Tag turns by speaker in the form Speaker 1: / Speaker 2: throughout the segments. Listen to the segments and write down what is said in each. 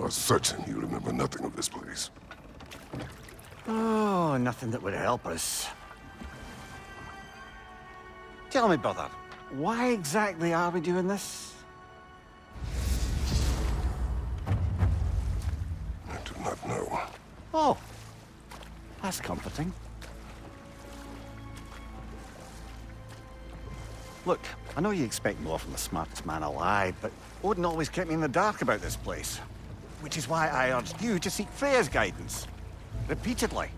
Speaker 1: are certain you remember nothing of this place.
Speaker 2: Oh, nothing that would help us. Tell me, brother, why exactly are we doing this?
Speaker 1: I do not know.
Speaker 2: Oh, that's comforting. Look, I know you expect more from the smartest man alive, but Odin always kept me in the dark about this place. Which is why I urged you to seek Freya's guidance. Repeatedly.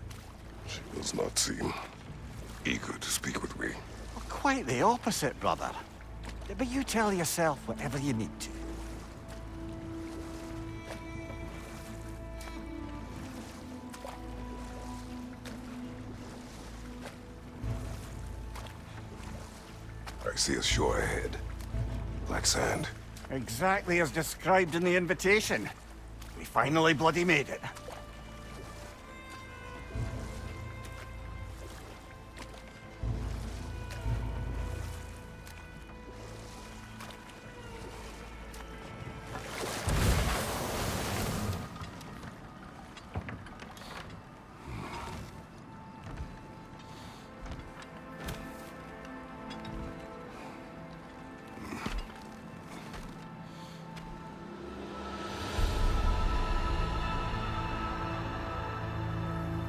Speaker 1: She does not seem eager to speak with me.
Speaker 2: Well, quite the opposite, brother. But you tell yourself whatever you need to.
Speaker 1: I see a shore ahead. Black sand.
Speaker 2: Exactly as described in the invitation. We finally bloody made it.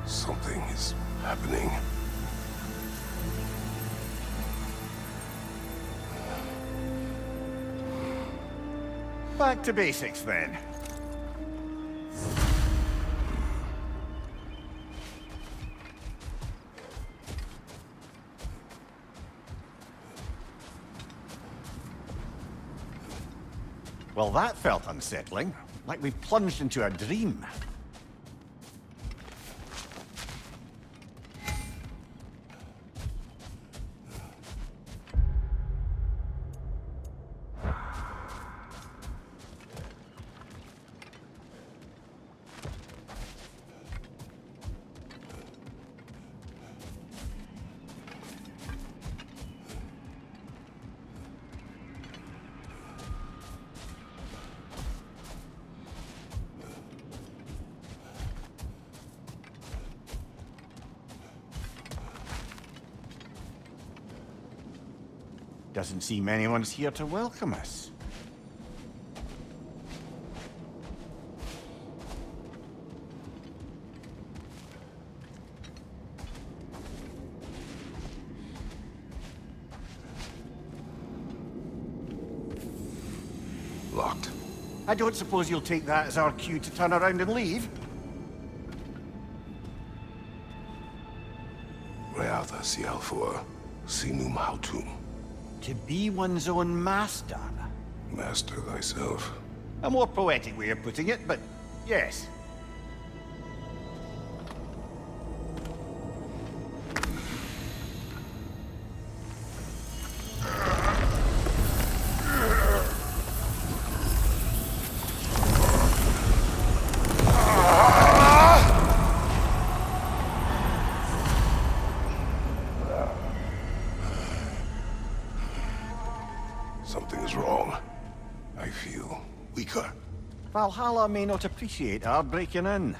Speaker 1: Something is happening.
Speaker 2: Back to basics, then. Well, that felt unsettling. Like we plunged into a dream. Doesn't seem anyone's here to welcome us.
Speaker 1: Locked.
Speaker 2: I don't suppose you'll take that as our cue to turn around and leave?
Speaker 1: Reatha Sialfur, Sinum Hautum.
Speaker 2: To be one's own master.
Speaker 1: Master thyself.
Speaker 2: A more poetic way of putting it, but yes.
Speaker 1: Something is wrong. I feel weaker.
Speaker 2: Valhalla may not appreciate our breaking in.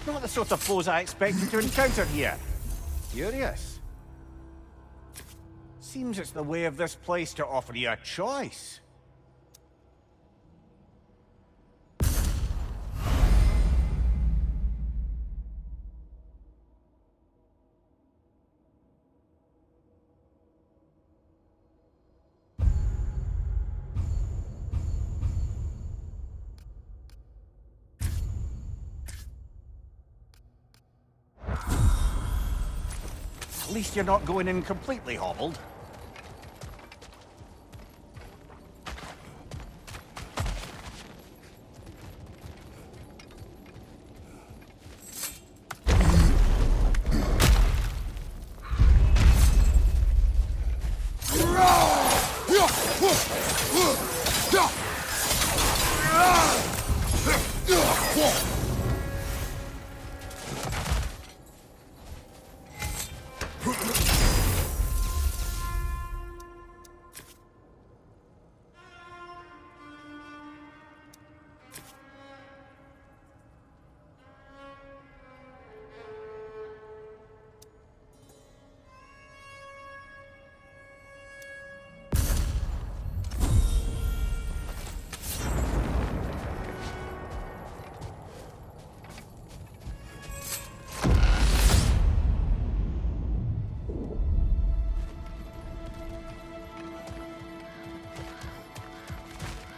Speaker 2: Not the sort of foes I expected to encounter here. Curious. Seems it's the way of this place to offer you a choice. At least you're not going in completely hobbled.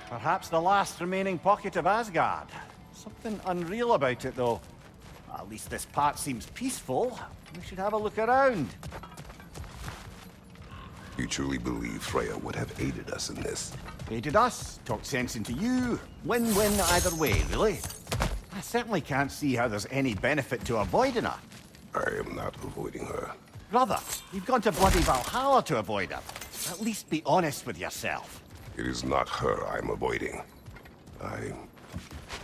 Speaker 2: Perhaps the last remaining pocket of Asgard. Something unreal about it, though. At least this part seems peaceful. We should have a look around.
Speaker 1: You truly believe Freya would have aided us in this?
Speaker 2: Aided us, talked sense into you. Win-win either way, really. I certainly can't see how there's any benefit to avoiding her.
Speaker 1: I am not avoiding her.
Speaker 2: Brother, you've gone to bloody Valhalla to avoid her. At least be honest with yourself.
Speaker 1: It is not her I'm avoiding. I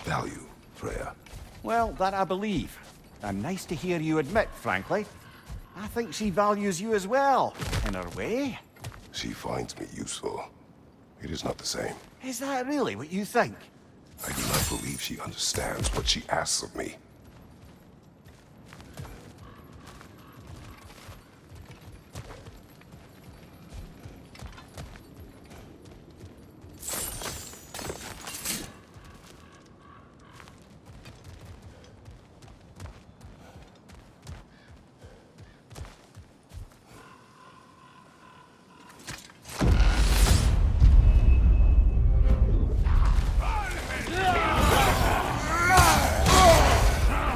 Speaker 1: value Freya.
Speaker 2: Well, that I believe. And nice to hear you admit, frankly. I think she values you as well, in her way.
Speaker 1: She finds me useful. It is not the same.
Speaker 2: Is that really what you think?
Speaker 1: I do not believe she understands what she asks of me.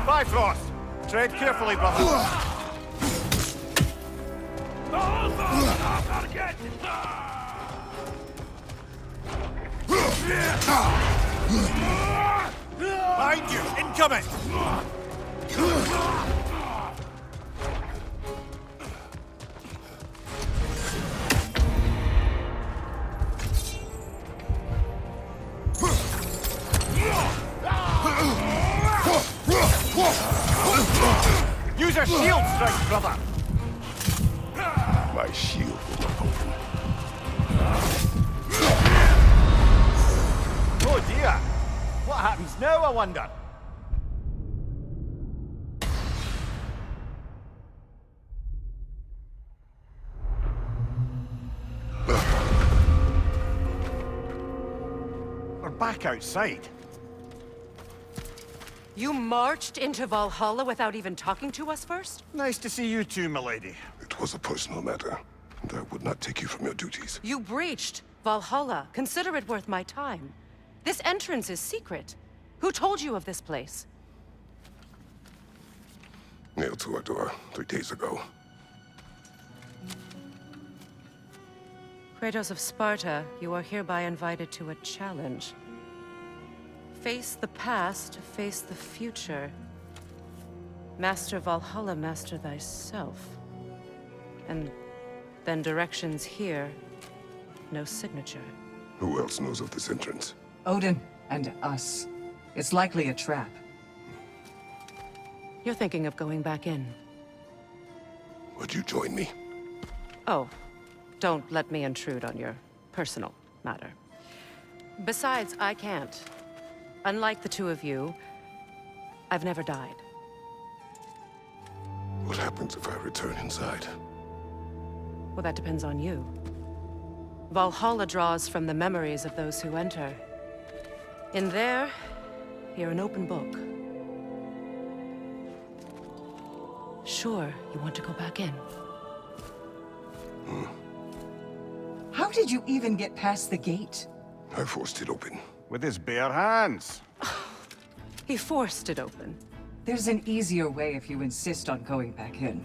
Speaker 2: Bifrost! Tread carefully, brother. Behind you! Incoming! Use a shield strike, brother!
Speaker 1: My shield will not hold him.
Speaker 2: Oh dear! What happens now, I wonder? We're back outside.
Speaker 3: You marched into Valhalla without even talking to us first?
Speaker 2: Nice to see you too, milady.
Speaker 1: It was a personal matter, and I would not take you from your duties.
Speaker 3: You breached Valhalla. Consider it worth my time. This entrance is secret. Who told you of this place?
Speaker 1: Nailed to our door 3 days ago.
Speaker 3: Kratos of Sparta, you are hereby invited to a challenge. Face the past, face the future. Master Valhalla, master thyself. And then directions here, no signature.
Speaker 1: Who else knows of this entrance?
Speaker 4: Odin and us. It's likely a trap.
Speaker 3: You're thinking of going back in.
Speaker 1: Would you join me?
Speaker 3: Oh, don't let me intrude on your personal matter. Besides, I can't. Unlike the two of you, I've never died.
Speaker 1: What happens if I return inside?
Speaker 3: Well, that depends on you. Valhalla draws from the memories of those who enter. In there, you're an open book. Sure, you want to go back in.
Speaker 4: How did you even get past the gate?
Speaker 1: I forced it open.
Speaker 2: With his bare hands.
Speaker 3: He forced it open.
Speaker 4: There's an easier way if you insist on going back in.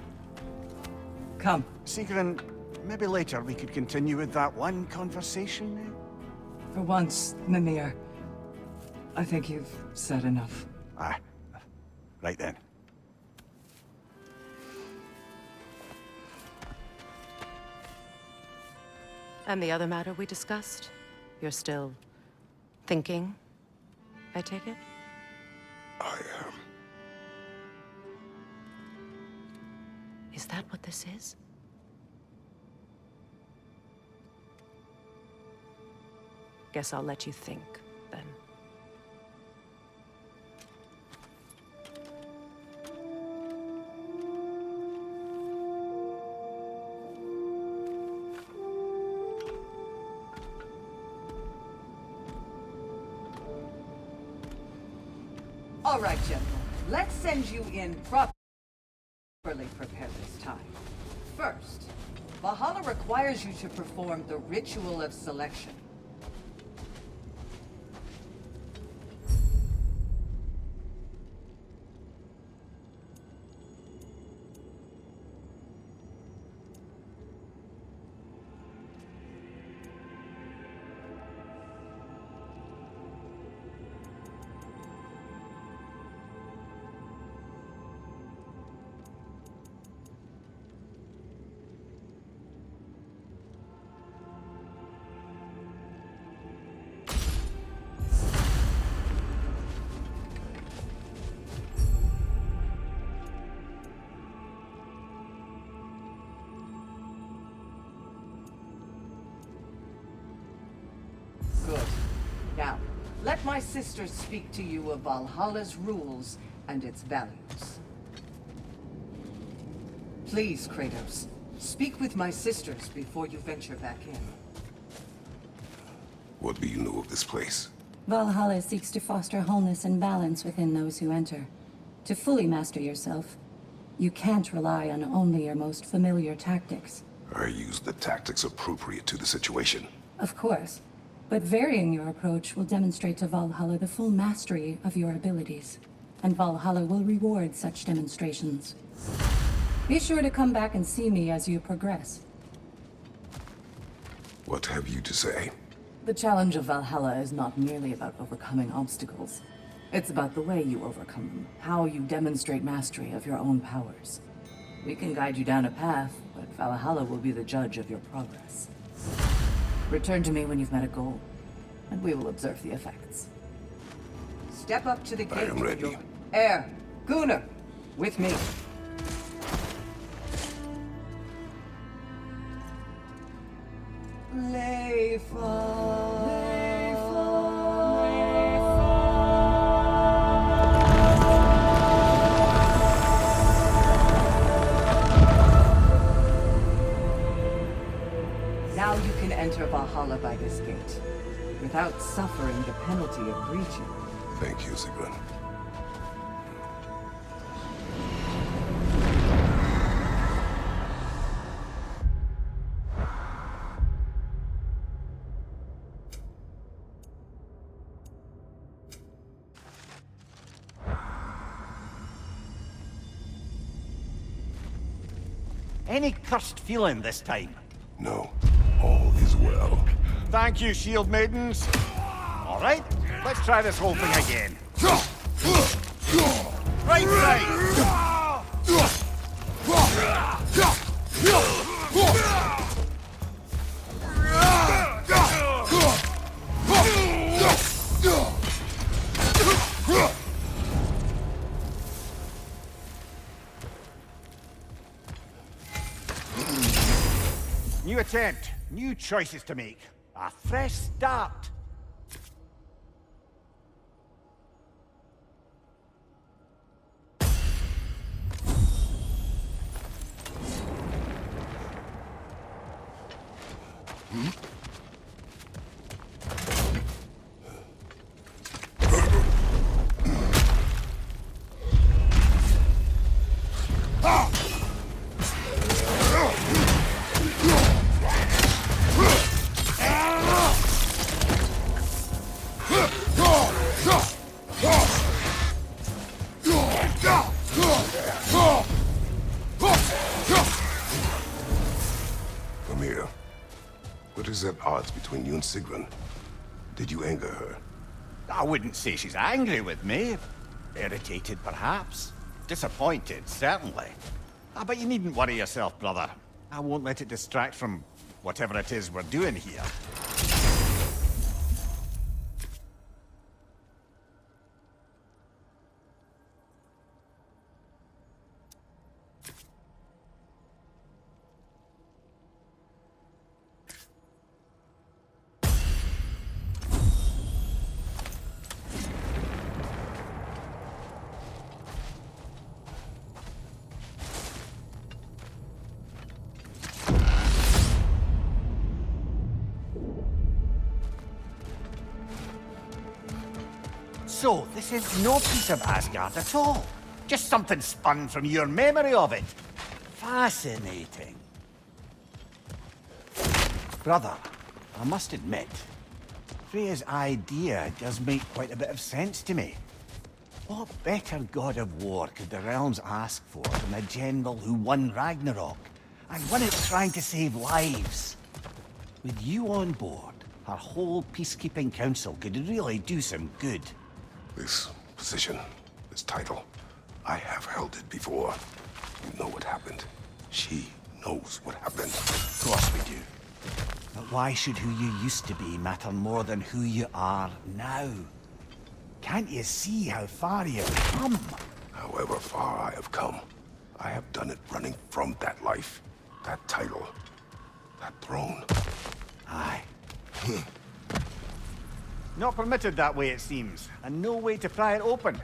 Speaker 4: Come.
Speaker 2: Sigrun, maybe later we could continue with that one conversation, eh?
Speaker 4: For once, Mimir. I think you've said enough.
Speaker 2: Aye. Right then.
Speaker 3: And the other matter we discussed? You're still thinking, I take it?
Speaker 1: I am.
Speaker 3: Is that what this is? Guess I'll let you think, then.
Speaker 4: All right, gentlemen. Let's send you in properly prepared this time. First, Valhalla requires you to perform the ritual of selection. Good. Now, let my sisters speak to you of Valhalla's rules and its values. Please, Kratos, speak with my sisters before you venture back in.
Speaker 1: What do you know of this place?
Speaker 5: Valhalla seeks to foster wholeness and balance within those who enter. To fully master yourself, you can't rely on only your most familiar tactics.
Speaker 1: I use the tactics appropriate to the situation.
Speaker 5: Of course, but varying your approach will demonstrate to Valhalla the full mastery of your abilities, and Valhalla will reward such demonstrations. Be sure to come back and see me as you progress.
Speaker 1: What have you to say?
Speaker 6: The challenge of Valhalla is not merely about overcoming obstacles. It's about the way you overcome them, how you demonstrate mastery of your own powers. We can guide you down a path, but Valhalla will be the judge of your progress. Return to me when you've met a goal, and we will observe the effects.
Speaker 4: Step up to the gate.
Speaker 1: I am ready.
Speaker 4: Air, Gunnar, with me. Now you can enter Valhalla by this gate, without suffering the penalty of breaching.
Speaker 1: Thank you, Sigrun.
Speaker 2: Any cursed feeling this time?
Speaker 1: No, all is well.
Speaker 2: Thank you, shield maidens. All right, let's try this whole thing again. Right side! New attempt, new choices to make. A fresh start.
Speaker 1: Come here. What is at odds between you and Sigrun? Did you anger her?
Speaker 2: I wouldn't say she's angry with me. Irritated, perhaps. Disappointed, certainly. But you needn't worry yourself, brother. I won't let it distract from, whatever it is we're doing here. So, this is no piece of Asgard at all. Just something spun from your memory of it. Fascinating. Brother, I must admit, Freya's idea does make quite a bit of sense to me. What better god of war could the realms ask for than a general who won Ragnarok, and won it trying to save lives? With you on board, our whole peacekeeping council could really do some good.
Speaker 1: This position, this title, I have held it before. You know what happened. She knows what happened.
Speaker 2: Of course we do. But why should who you used to be matter more than who you are now? Can't you see how far you've come?
Speaker 1: However far I have come, I have done it running from that life, that title, that throne.
Speaker 2: Aye. Not permitted that way, it seems, and no way to pry it open.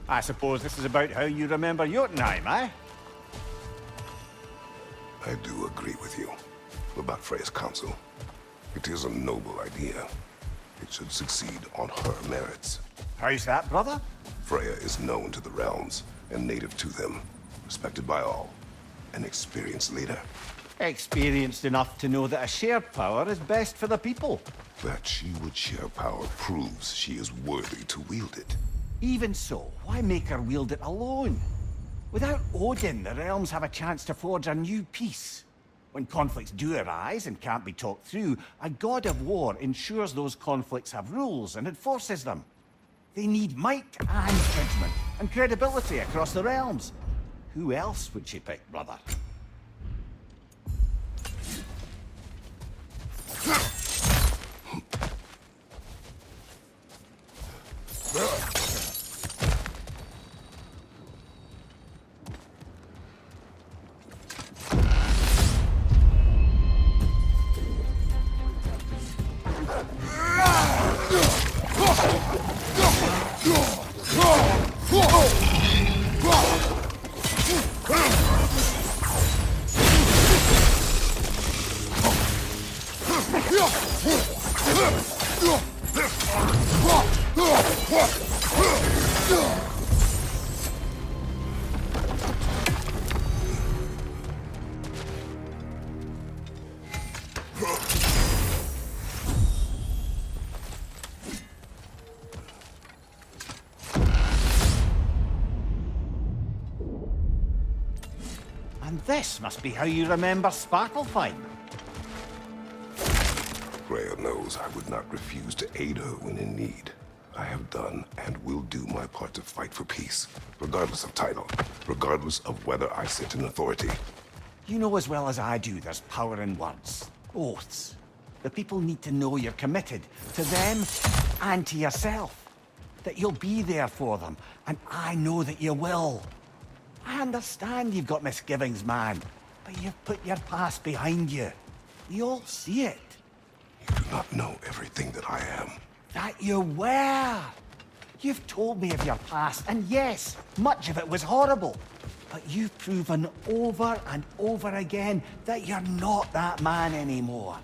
Speaker 2: I suppose this is about how you remember Jotunheim, eh?
Speaker 1: I do agree with you about Freya's council. It is a noble idea. It should succeed on her merits.
Speaker 2: How's that, brother?
Speaker 1: Freya is known to the realms and native to them, respected by all. An experienced leader.
Speaker 2: Experienced enough to know that a shared power is best for the people.
Speaker 1: That she would share power proves she is worthy to wield it.
Speaker 2: Even so, why make her wield it alone? Without Odin, the realms have a chance to forge a new peace. When conflicts do arise and can't be talked through, a god of war ensures those conflicts have rules and enforces them. They need might and judgment and credibility across the realms. Who else would she pick, brother? This must be how you remember Sparklefine.
Speaker 1: Freya knows I would not refuse to aid her when in need. I have done and will do my part to fight for peace, regardless of title, regardless of whether I sit in authority.
Speaker 2: You know as well as I do there's power in words. Oaths. The people need to know you're committed to them and to yourself. That you'll be there for them, and I know that you will. I understand you've got misgivings, man, but you've put your past behind you. We all see it.
Speaker 1: You do not know everything that I am.
Speaker 2: That you were. You've told me of your past, and yes, much of it was horrible. But you've proven over and over again that you're not that man anymore.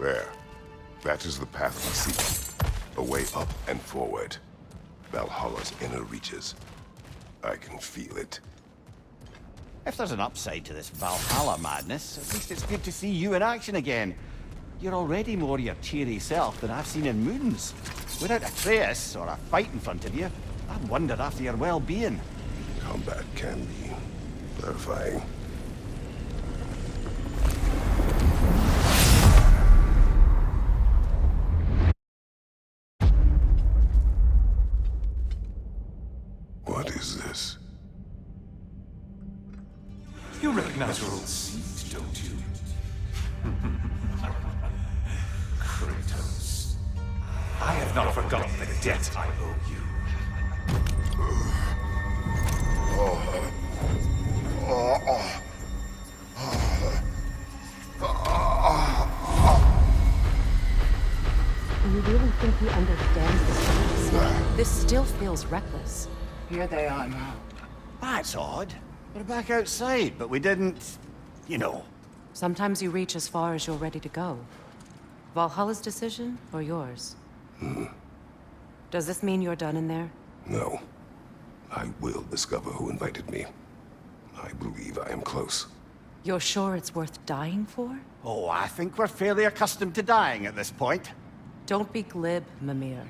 Speaker 1: There. That is the path we seek. A way up and forward. Valhalla's inner reaches. I can feel it.
Speaker 2: If there's an upside to this Valhalla madness, at least it's good to see you in action again. You're already more your cheery self than I've seen in moons. Without a trace or a fight in front of you, I'd wonder after your well-being.
Speaker 1: Combat can be clarifying. What is this?
Speaker 7: You recognize your old seat, don't you? Kratos. I have not forgotten the debt I owe you.
Speaker 3: Do you really think he understands the stakes? This still feels reckless.
Speaker 4: Here they are now.
Speaker 2: That's odd. We're back outside, but we didn't... you know.
Speaker 3: Sometimes you reach as far as you're ready to go. Valhalla's decision, or yours? Does this mean you're done in there?
Speaker 1: No. I will discover who invited me. I believe I am close.
Speaker 3: You're sure it's worth dying for?
Speaker 2: Oh, I think we're fairly accustomed to dying at this point.
Speaker 3: Don't be glib, Mimir.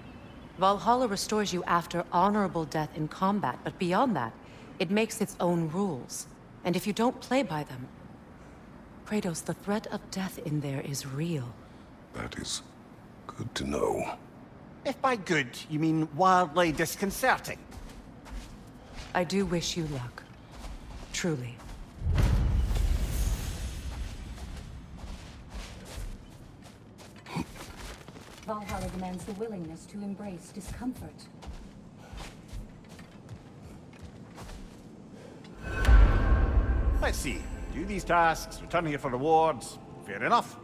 Speaker 3: Valhalla restores you after honorable death in combat, but beyond that, it makes its own rules. And if you don't play by them... Kratos, the threat of death in there is real.
Speaker 1: That is good to know.
Speaker 2: If by good, you mean wildly disconcerting.
Speaker 3: I do wish you luck. Truly.
Speaker 5: Valhalla demands the willingness to embrace discomfort.
Speaker 2: Let's see. Do these tasks, return here for rewards. Fair enough.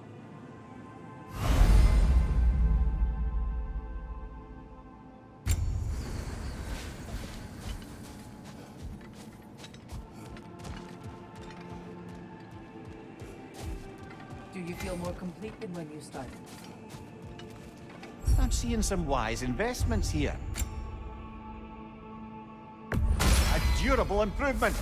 Speaker 6: Do you feel more complete than when you started?
Speaker 2: I'm seeing some wise investments here. A durable improvement.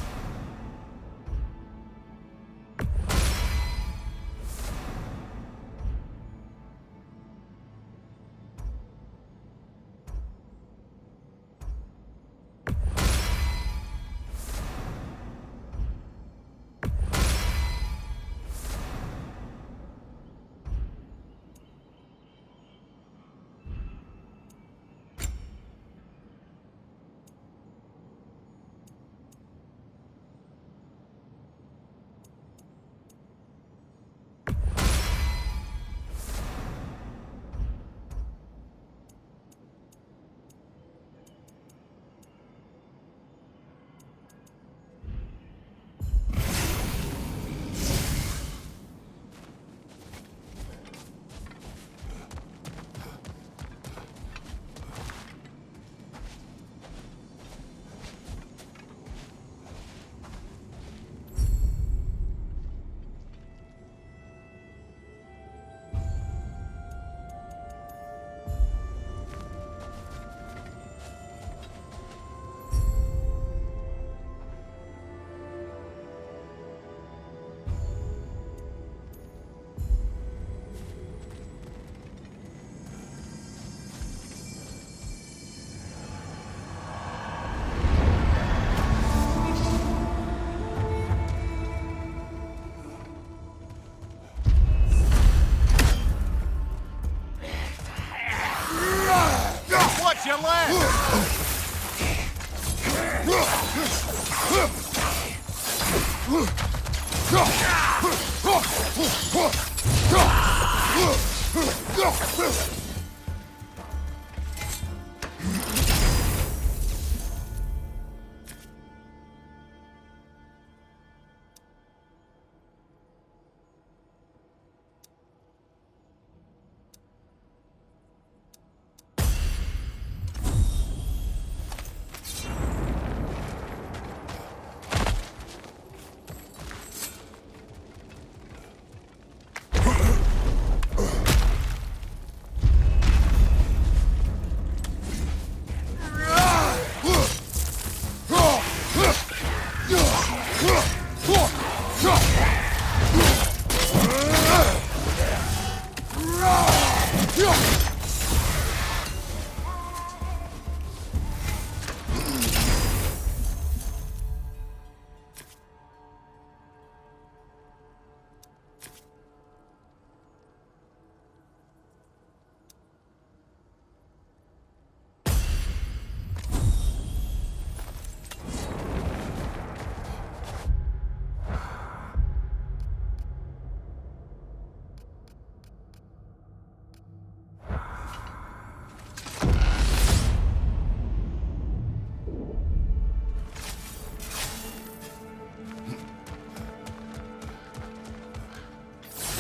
Speaker 2: Watch your left!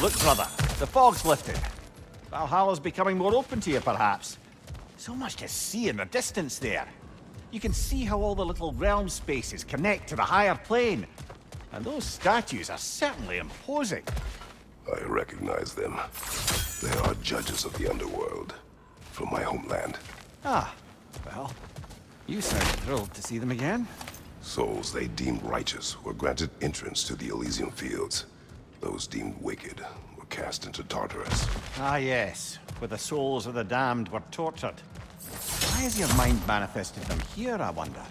Speaker 2: Look, brother, the fog's lifted. Valhalla's becoming more open to you, perhaps. So much to see in the distance there. You can see how all the little realm spaces connect to the higher plane. And those statues are certainly imposing.
Speaker 1: I recognize them. They are judges of the underworld. From my homeland.
Speaker 2: Ah, well, you sound thrilled to see them again.
Speaker 1: Souls they deemed righteous were granted entrance to the Elysian fields. Those deemed wicked were cast into Tartarus.
Speaker 2: Ah, yes, where the souls of the damned were tortured. Why has your mind manifested them here, I wonder?